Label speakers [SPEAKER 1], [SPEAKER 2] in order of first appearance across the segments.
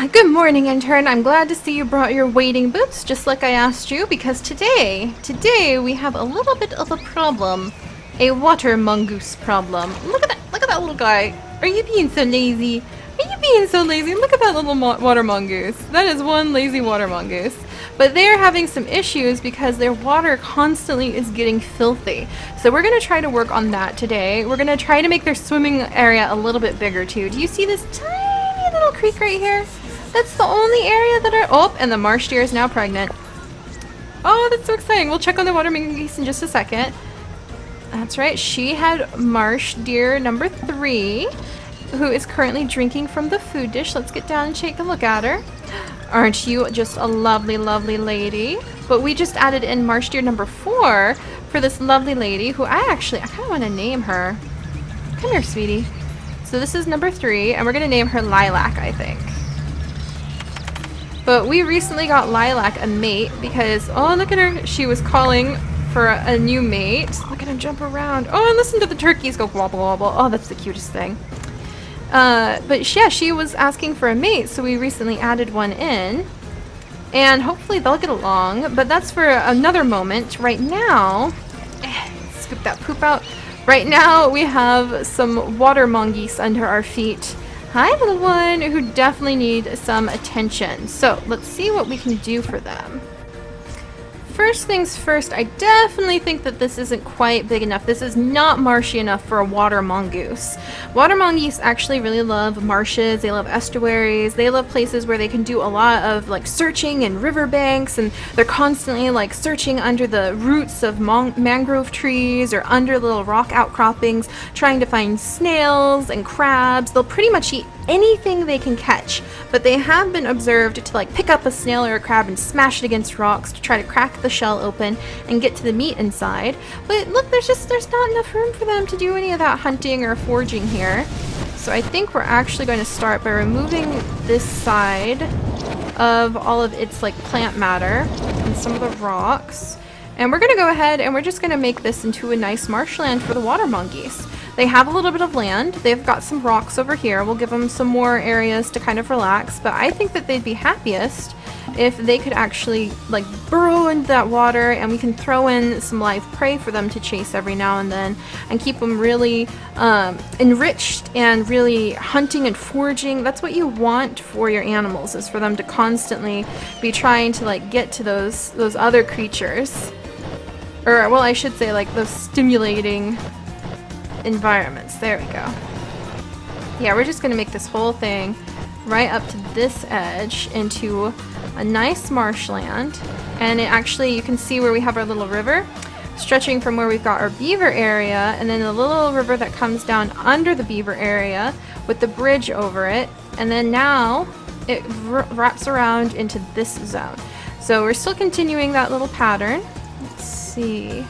[SPEAKER 1] Good morning, intern. I'm glad to see you brought your wading boots, just like I asked you, because today we have a little bit of a problem. A water mongoose problem. Look at that little guy. Are you being so lazy? Are you being so lazy? Look at that little water mongoose. That is one lazy water mongoose. But they're having some issues because their water constantly is getting filthy. So we're going to try to work on that today. We're going to try to make their swimming area a little bit bigger too. Do you see this tiny little creek right here? That's the only area that are... Oh, and the marsh deer is now pregnant. Oh, that's so exciting. We'll check on the water mongoose in just a second. That's right. She had marsh deer number 3, who is currently drinking from the food dish. Let's get down and take a look at her. Aren't you just a lovely, lovely lady? But we just added in marsh deer number 4 for this lovely lady who I kind of want to name her. Come here, sweetie. So this is number 3, and we're going to name her Lilac, I think. But we recently got Lilac a mate because, oh, look at her. She was calling for a new mate. Look at him jump around. Oh, and listen to the turkeys go wobble wobble. Oh, that's the cutest thing. But yeah, she was asking for a mate, so we recently added one in. And hopefully they'll get along. But that's for another moment. Right now, scoop that poop out. Right now, we have some water mongoose under our feet. Hi, little one, who definitely need some attention. So let's see what we can do for them. First things first, I definitely think that this isn't quite big enough. This is not marshy enough for a water mongoose. Water mongoose actually really love marshes. They love estuaries. They love places where they can do a lot of like searching in riverbanks, and they're constantly like searching under the roots of mangrove trees or under little rock outcroppings, trying to find snails and crabs. They'll pretty much eat anything they can catch, but they have been observed to like pick up a snail or a crab and smash it against rocks to try to crack the shell open and get to the meat inside. But look, there's not enough room for them to do any of that hunting or foraging here. So I think we're actually going to start by removing this side of all of its like plant matter and some of the rocks. And we're going to go ahead and we're just going to make this into a nice marshland for the water mongoose. They have a little bit of land. They've got some rocks over here. We'll give them some more areas to kind of relax. But I think that they'd be happiest if they could actually like burrow into that water, and we can throw in some live prey for them to chase every now and then and keep them really enriched and really hunting and foraging. That's what you want for your animals, is for them to constantly be trying to like get to those other creatures. Or, well, I should say like those stimulating environments. There we go. Yeah, we're just gonna make this whole thing right up to this edge into a nice marshland. And it actually, you can see where we have our little river stretching from where we've got our beaver area, and then a little river that comes down under the beaver area with the bridge over it, and then now it wraps around into this zone. So we're still continuing that little pattern. Let's see.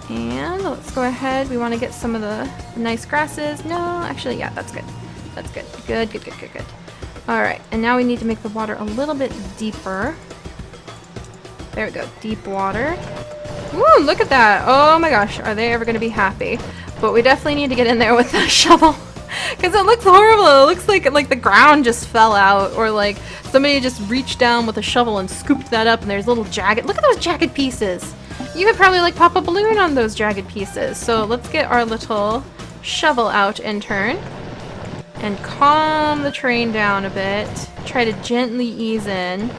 [SPEAKER 1] And let's go ahead. We want to get some of the nice grasses. No, actually, yeah, that's good. That's good. Good, good, good, good, good. All right, and now we need to make the water a little bit deeper. There we go, deep water. Ooh, look at that. Oh my gosh, are they ever going to be happy? But we definitely need to get in there with the shovel because it looks horrible. It looks like the ground just fell out, or like somebody just reached down with a shovel and scooped that up, and there's little jagged. Look at those jagged pieces. You could probably like pop a balloon on those jagged pieces. So let's get our little shovel out, intern, and calm the train down a bit. Try to gently ease in.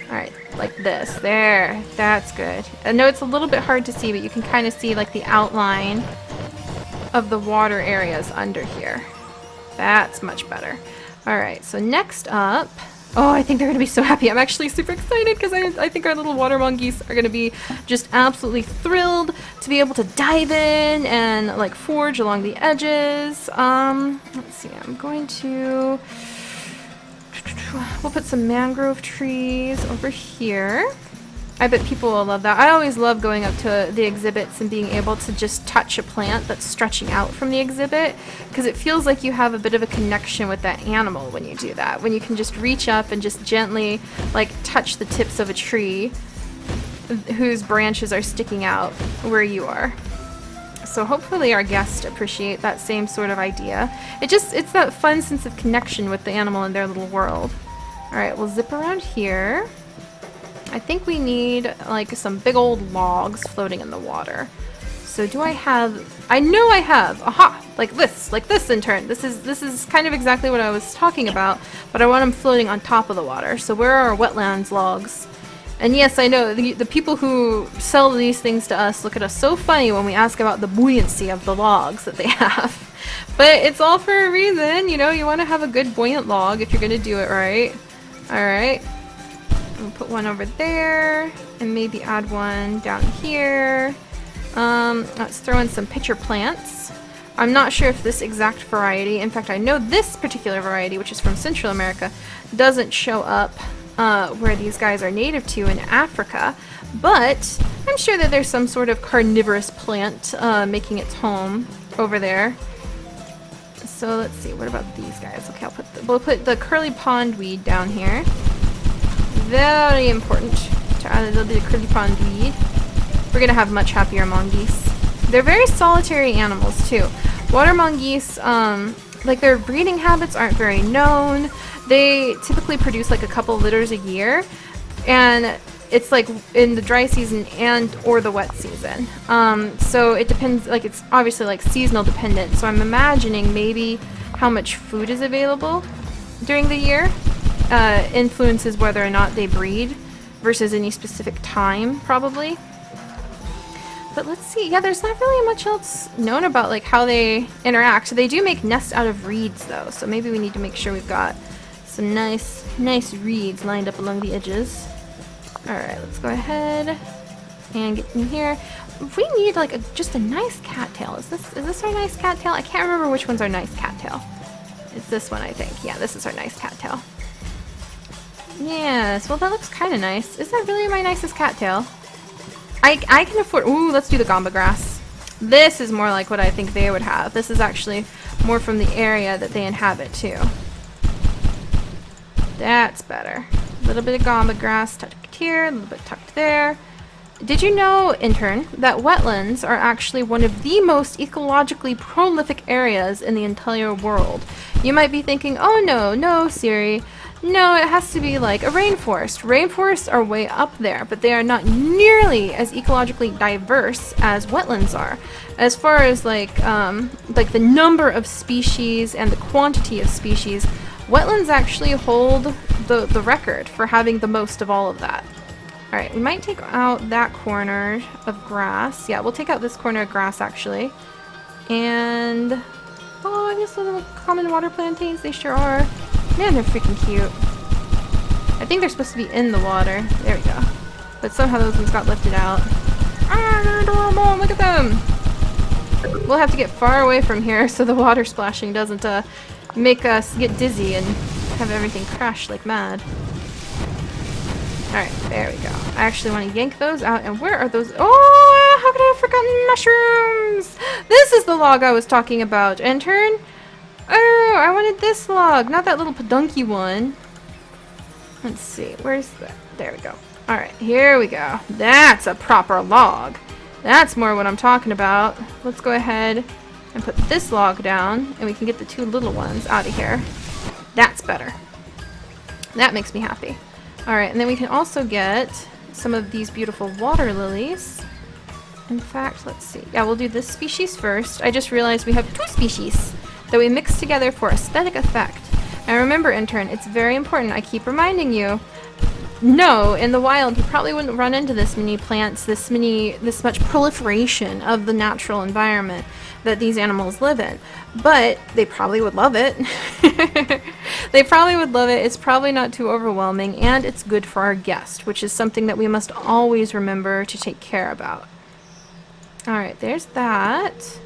[SPEAKER 1] Alright, like this. There. That's good. I know it's a little bit hard to see, but you can kind of see like the outline of the water areas under here. That's much better. Alright, so next up... Oh, I think they're going to be so happy. I'm actually super excited because I think our little water mongoose are going to be just absolutely thrilled to be able to dive in and like forage along the edges. Let's see, I'm going to... We'll put some mangrove trees over here. I bet people will love that. I always love going up to the exhibits and being able to just touch a plant that's stretching out from the exhibit, because it feels like you have a bit of a connection with that animal when you do that. When you can just reach up and just gently like touch the tips of a tree whose branches are sticking out where you are. So hopefully our guests appreciate that same sort of idea. It's that fun sense of connection with the animal in their little world. Alright, we'll zip around here. I think we need like some big old logs floating in the water. So do I have... I know I have! Aha! Like this in turn. This is kind of exactly what I was talking about, but I want them floating on top of the water. So where are our wetlands logs? And yes, I know, the people who sell these things to us look at us so funny when we ask about the buoyancy of the logs that they have. But it's all for a reason, you know, you want to have a good buoyant log if you're going to do it right. Alright. We'll put one over there, and maybe add one down here. Let's throw in some pitcher plants. I'm not sure if this exact variety, in fact I know this particular variety, which is from Central America, doesn't show up where these guys are native to in Africa, but I'm sure that there's some sort of carnivorous plant making its home over there. So let's see, what about these guys? Okay, we'll put the curly pondweed down here. Very important to add a little bit of curly pondweed. We're gonna have much happier mongoose. They're very solitary animals too. Water mongoose, like their breeding habits aren't very known. They typically produce like a couple litters a year, and it's like in the dry season and or the wet season. So it depends, like it's obviously like seasonal dependent. So I'm imagining maybe how much food is available during the year influences whether or not they breed versus any specific time probably. But let's see, yeah, there's not really much else known about like how they interact. So they do make nests out of reeds though, so maybe we need to make sure we've got some nice reeds lined up along the edges. Alright, let's go ahead and get in here. We need like just a nice cattail. Is this our nice cattail? I can't remember which one's our nice cattail. It's this one, I think. Yeah, this is our nice cattail. Yes, well that looks kind of nice. Is that really my nicest cattail? I can afford... Ooh, let's do the gamba grass. This is more like what I think they would have. This is actually more from the area that they inhabit too. That's better. A little bit of gamba grass tucked here, a little bit tucked there. Did you know, intern, that wetlands are actually one of the most ecologically prolific areas in the entire world? You might be thinking, oh no, Seri. No, it has to be like a rainforest. Rainforests are way up there, but they are not nearly as ecologically diverse as wetlands are. As far as like the number of species and the quantity of species, wetlands actually hold the record for having the most of all of that. Alright, we might take out that corner of grass. Yeah, we'll take out this corner of grass actually. And... oh, I guess the little common water plantains, they sure are. Man, they're freaking cute. I think they're supposed to be in the water. There we go. But somehow those ones got lifted out. Ah, they're adorable! Look at them! We'll have to get far away from here so the water splashing doesn't make us get dizzy and have everything crash like mad. Alright, there we go. I actually want to yank those out. And where are those? Oh, how could I have forgotten mushrooms? This is the log I was talking about, intern. Oh, I wanted this log, not that little pedunky one. Let's see, where's that? There we go. Alright, here we go. That's a proper log. That's more what I'm talking about. Let's go ahead and put this log down, and we can get the two little ones out of here. That's better. That makes me happy. Alright, and then we can also get some of these beautiful water lilies. In fact, let's see. Yeah, we'll do this species first. I just realized we have two species that we mix together for aesthetic effect. And remember, intern, it's very important. I keep reminding you. No, in the wild, you probably wouldn't run into this many plants, this much proliferation of the natural environment that these animals live in. But they probably would love it. They probably would love it. It's probably not too overwhelming, and it's good for our guest, which is something that we must always remember to take care about. Alright, there's that.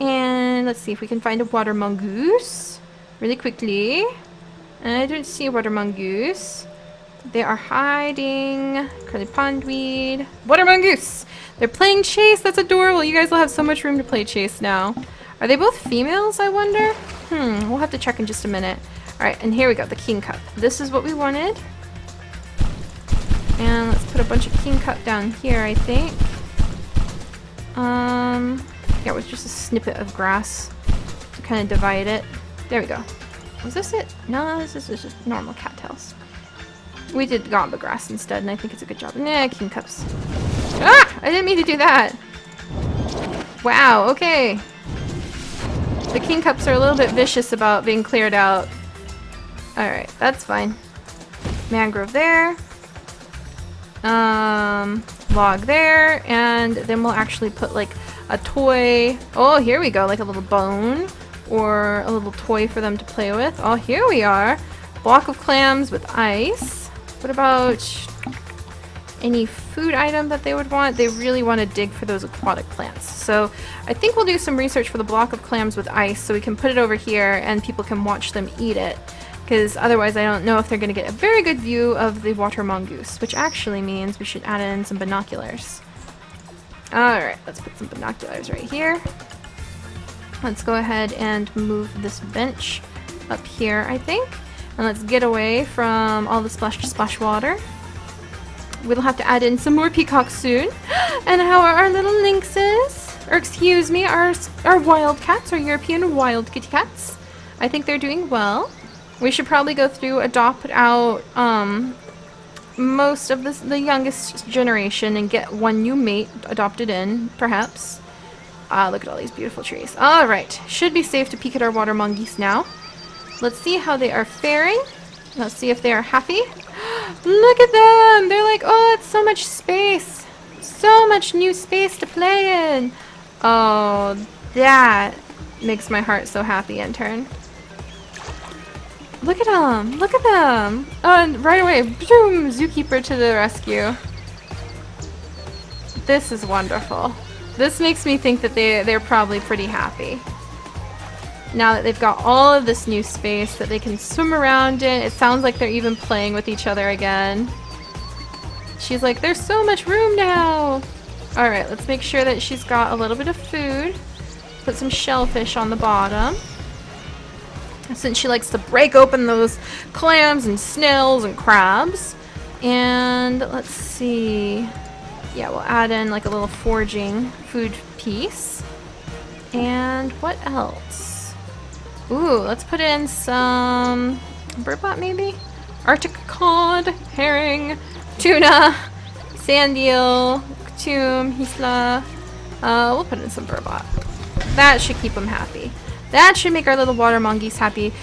[SPEAKER 1] And let's see if we can find a water mongoose really quickly. I don't see a water mongoose. They are hiding. Curly pondweed. Water mongoose! They're playing chase. That's adorable. You guys will have so much room to play chase now. Are they both females, I wonder? We'll have to check in just a minute. Alright, and here we go, the king cup. This is what we wanted. And let's put a bunch of king cup down here, I think. Yeah, with just a snippet of grass to kind of divide it. There we go. Was this it? No, this is just normal cattails. We did gamba grass instead, and I think it's a good job. Nah, king cups. Ah! I didn't mean to do that. Wow, okay. The king cups are a little bit vicious about being cleared out. Alright, that's fine. Mangrove there. Log there. And then we'll actually put like a toy. Oh, here we go. Like a little bone. Or a little toy for them to play with. Oh, here we are. Block of clams with ice. What about any food item that they would want? They really want to dig for those aquatic plants. So I think we'll do some research for the block of clams with ice so we can put it over here and people can watch them eat it. Because otherwise I don't know if they're going to get a very good view of the water mongoose, which actually means we should add in some binoculars. Alright, let's put some binoculars right here. Let's go ahead and move this bench up here, I think. And let's get away from all the splash water. We'll have to add in some more peacocks soon. And how are our little lynxes? Or excuse me, our wildcats, our European wild kitty cats. I think they're doing well. We should probably go through, adopt out most of the youngest generation and get one new mate adopted in, perhaps. Look at all these beautiful trees. Alright, should be safe to peek at our water mongoose now. Let's see how they are faring. Let's see if they are happy. Look at them! They're like, oh, it's so much space. So much new space to play in. Oh, that makes my heart so happy, intern. Look at them! Look at them! Oh, and right away, boom! Zookeeper to the rescue. This is wonderful. This makes me think that they're probably pretty happy. Now that they've got all of this new space that they can swim around in, it sounds like they're even playing with each other again. She's like, there's so much room now! Alright, let's make sure that she's got a little bit of food. Put some shellfish on the bottom. Since she likes to break open those clams and snails and crabs. And let's see. Yeah, we'll add in like a little foraging food piece. And what else? Ooh, let's put in some burbot maybe? Arctic cod, herring, tuna, sand eel, tomb, hisla. We'll put in some burbot. That should keep them happy. That should make our little water mongoose happy.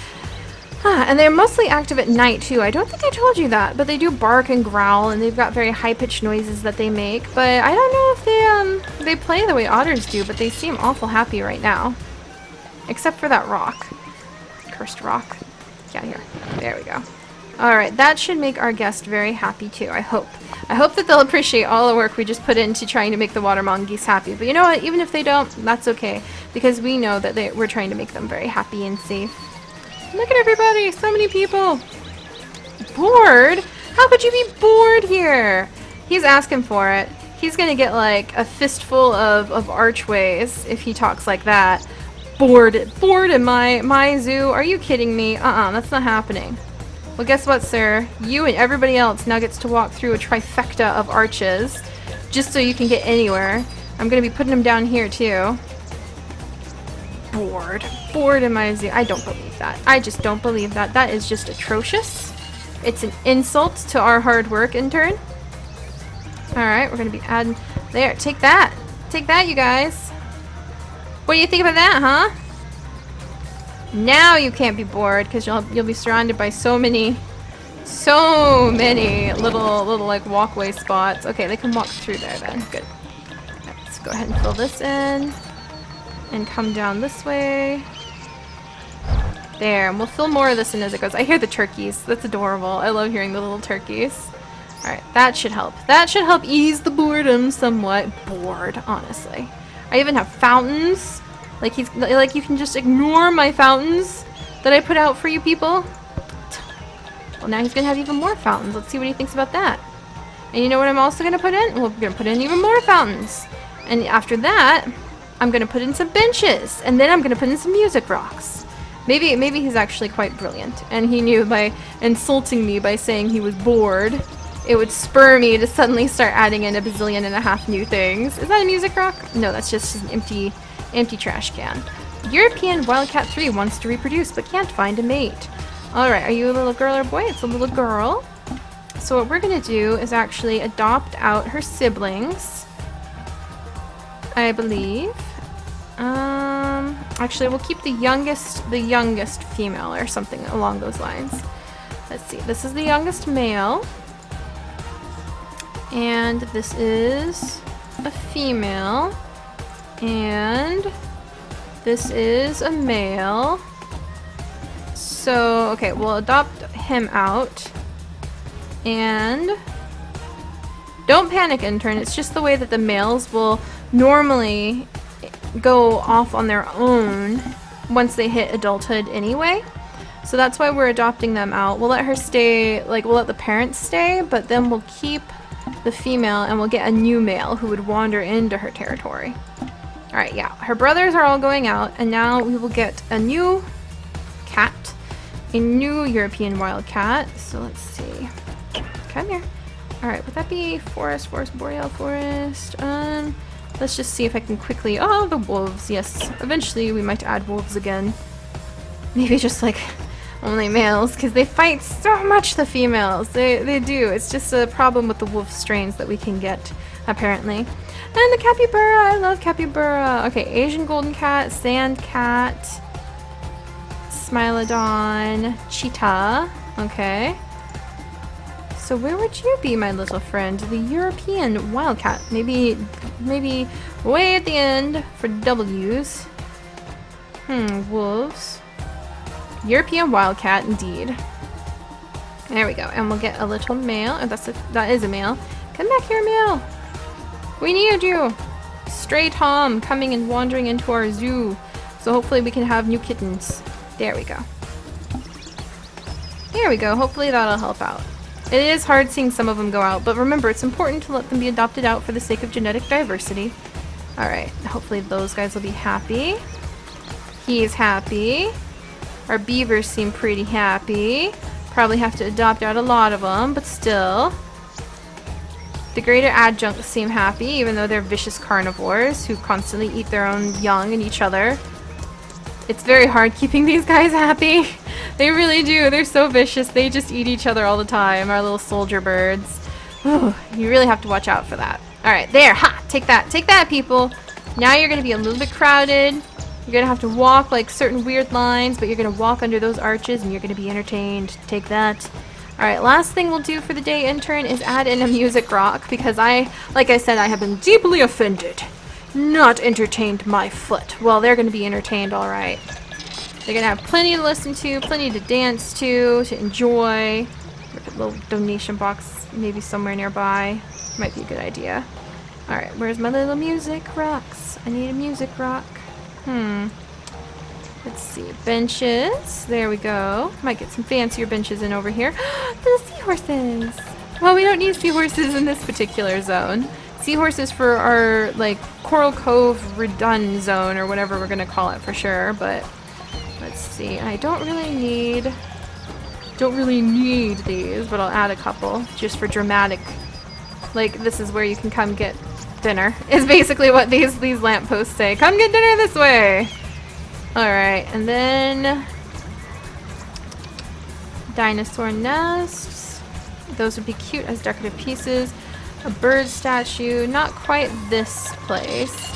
[SPEAKER 1] And they're mostly active at night too. I don't think I told you that, but they do bark and growl, and they've got very high-pitched noises that they make. But I don't know if they play the way otters do, but they seem awful happy right now. Except for that rock. Cursed rock. Yeah, here. There we go. Alright, that should make our guest very happy too, I hope. I hope that they'll appreciate all the work we just put into trying to make the water mongoose happy. But you know what? Even if they don't, that's okay. Because we know that we're trying to make them very happy and safe. Look at everybody! So many people! Bored? How could you be bored here? He's asking for it. He's gonna get like a fistful of archways if he talks like that. Bored in my zoo? Are you kidding me? That's not happening. Well, guess what, sir? You and everybody else now gets to walk through a trifecta of arches just so you can get anywhere. I'm gonna be putting them down here too. Bored in my zoo. I don't believe that. I just don't believe that. That is just atrocious. It's an insult to our hard work, intern. Alright, we're gonna be adding... There, take that! Take that, you guys! What do you think about that, huh? Now you can't be bored, because you'll be surrounded by so many little like walkway spots. Okay, they can walk through there then. Good. Right, let's go ahead and fill this in. And come down this way. There, and we'll fill more of this in as it goes. I hear the turkeys. That's adorable. I love hearing the little turkeys. Alright, that should help. That should help ease the boredom somewhat. Bored, honestly. I even have fountains. Like you can just ignore my fountains that I put out for you people. Well, now he's gonna have even more fountains. Let's see what he thinks about that. And you know what I'm also gonna put in? We're gonna put in even more fountains. And after that, I'm gonna put in some benches, and then I'm gonna put in some music rocks. Maybe he's actually quite brilliant, and he knew by insulting me by saying he was bored, it would spur me to suddenly start adding in a bazillion and a half new things. Is that a music rock? No, that's just an Empty trash can. European Wildcat 3 wants to reproduce but can't find a mate. Alright, are you a little girl or boy? It's a little girl. So what we're gonna do is actually adopt out her siblings, I believe. Actually, we'll keep the youngest female or something along those lines. Let's see, this is the youngest male. And this is a female. And this is a male. So, okay, we'll adopt him out. And don't panic, intern. It's just the way that the males will normally go off on their own once they hit adulthood anyway. So that's why we're adopting them out. We'll let her stay, like we'll let the parents stay, but then we'll keep the female and we'll get a new male who would wander into her territory. Alright, yeah. Her brothers are all going out, and now we will get a new cat. A new European wildcat. So let's see. Come here. Alright, would that be forest, boreal, forest? Let's just see if I can quickly... Oh, the wolves, yes. Eventually we might add wolves again. Maybe just like only males, because they fight so much, the females. They do. It's just a problem with the wolf strains that we can get, apparently. And the capybara! I love capybara! Okay, Asian golden cat, sand cat, smilodon, cheetah. Okay. So where would you be, my little friend? The European wildcat. Maybe way at the end for W's. Wolves. European wildcat, indeed. There we go. And we'll get a little male. Oh, that is a male. Come back here, male. We need you. Stray Tom coming and wandering into our zoo. So hopefully we can have new kittens. There we go. There we go. Hopefully that'll help out. It is hard seeing some of them go out, but remember, it's important to let them be adopted out for the sake of genetic diversity. Alright, hopefully those guys will be happy. He's happy. Our beavers seem pretty happy. Probably have to adopt out a lot of them, but still. The greater adjuncts seem happy, even though they're vicious carnivores who constantly eat their own young and each other. It's very hard keeping these guys happy. They really do. They're so vicious. They just eat each other all the time. Our little soldier birds. Whew, you really have to watch out for that. Alright, there. Ha! Take that. Take that, people. Now you're going to be a little bit crowded. You're going to have to walk like certain weird lines, but you're going to walk under those arches and you're going to be entertained. Take that. Alright, last thing we'll do for the day, intern, is add in a music rock, because like I said, I have been deeply offended. Not entertained my foot. Well, they're going to be entertained, alright. They're going to have plenty to listen to, plenty to dance to enjoy. A little donation box maybe somewhere nearby. Might be a good idea. Alright, where's my little music rocks? I need a music rock. Let's see. Benches. There we go. Might get some fancier benches in over here. The seahorses! Well, we don't need seahorses in this particular zone. Seahorses for our, like, Coral Cove Redone zone, or whatever we're gonna call it for sure, but let's see. I don't really need these, but I'll add a couple just for dramatic. Like, this is where you can come get dinner, is basically what these lampposts say. Come get dinner this way! Alright, and then dinosaur nests. Those would be cute as decorative pieces. A bird statue, not quite this place.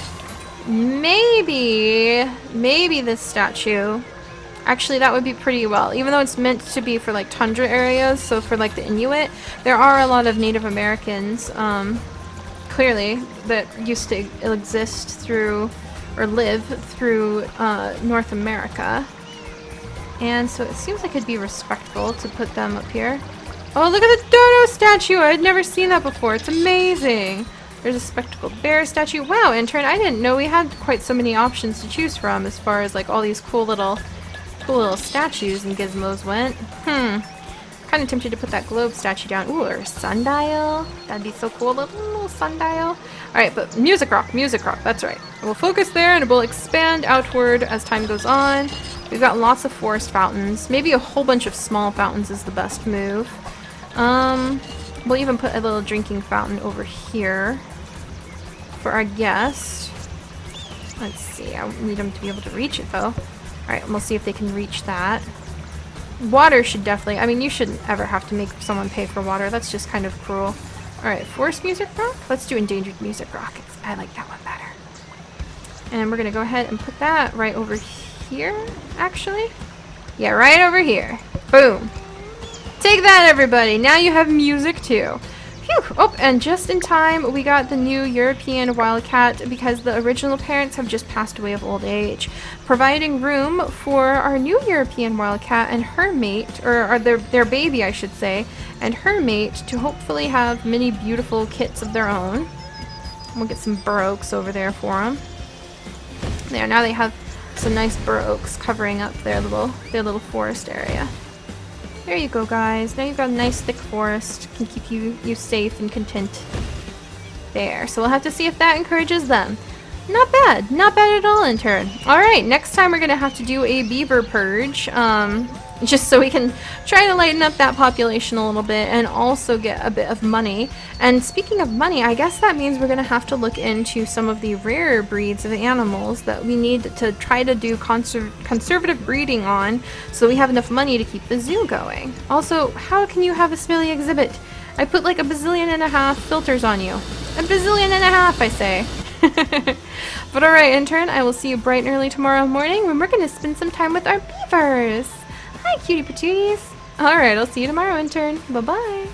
[SPEAKER 1] Maybe this statue. Actually, that would be pretty well, even though it's meant to be for like tundra areas, so for like the Inuit. There are a lot of Native Americans, clearly, that used to exist through, or live through, North America. And so it seems like it'd be respectful to put them up here. Oh, look at the dodo statue! I'd never seen that before. It's amazing! There's a spectacled bear statue. Wow, intern, I didn't know we had quite so many options to choose from as far as like all these cool little statues and gizmos went. Kind of tempted to put that globe statue down. Ooh, or a sundial. That'd be so cool, a little sundial. Alright, but music rock, that's right. We'll focus there and we'll expand outward as time goes on. We've got lots of forest fountains. Maybe a whole bunch of small fountains is the best move. We'll even put a little drinking fountain over here for our guest. Let's see. I need them to be able to reach it, though. Alright, we'll see if they can reach that. Water should definitely... I mean, you shouldn't ever have to make someone pay for water. That's just kind of cruel. Alright, forest music rock? Let's do endangered music rock. I like that one better. And we're going to go ahead and put that right over here, actually. Yeah, right over here. Boom. Take that, everybody. Now you have music, too. Phew. Oh, and just in time, we got the new European wildcat because the original parents have just passed away of old age, providing room for our new European wildcat and her mate, or their baby, I should say, and her mate to hopefully have many beautiful kits of their own. We'll get some bur oaks over there for them. There, now they have some nice bur oaks covering up their little forest area. There you go, guys. Now you've got a nice thick forest. Can keep you safe and content. There. So we'll have to see if that encourages them. Not bad. Not bad at all, intern. Alright, next time we're going to have to do a beaver purge. Just so we can try to lighten up that population a little bit and also get a bit of money. And speaking of money, I guess that means we're going to have to look into some of the rarer breeds of animals that we need to try to do conservative breeding on so we have enough money to keep the zoo going. Also, how can you have a smelly exhibit? I put like 1.5 billion filters on you. 1.5 billion, I say. But alright, intern, I will see you bright and early tomorrow morning when we're going to spend some time with our beavers. Hi, cutie patooties. Alright, I'll see you tomorrow, intern. Bye-bye.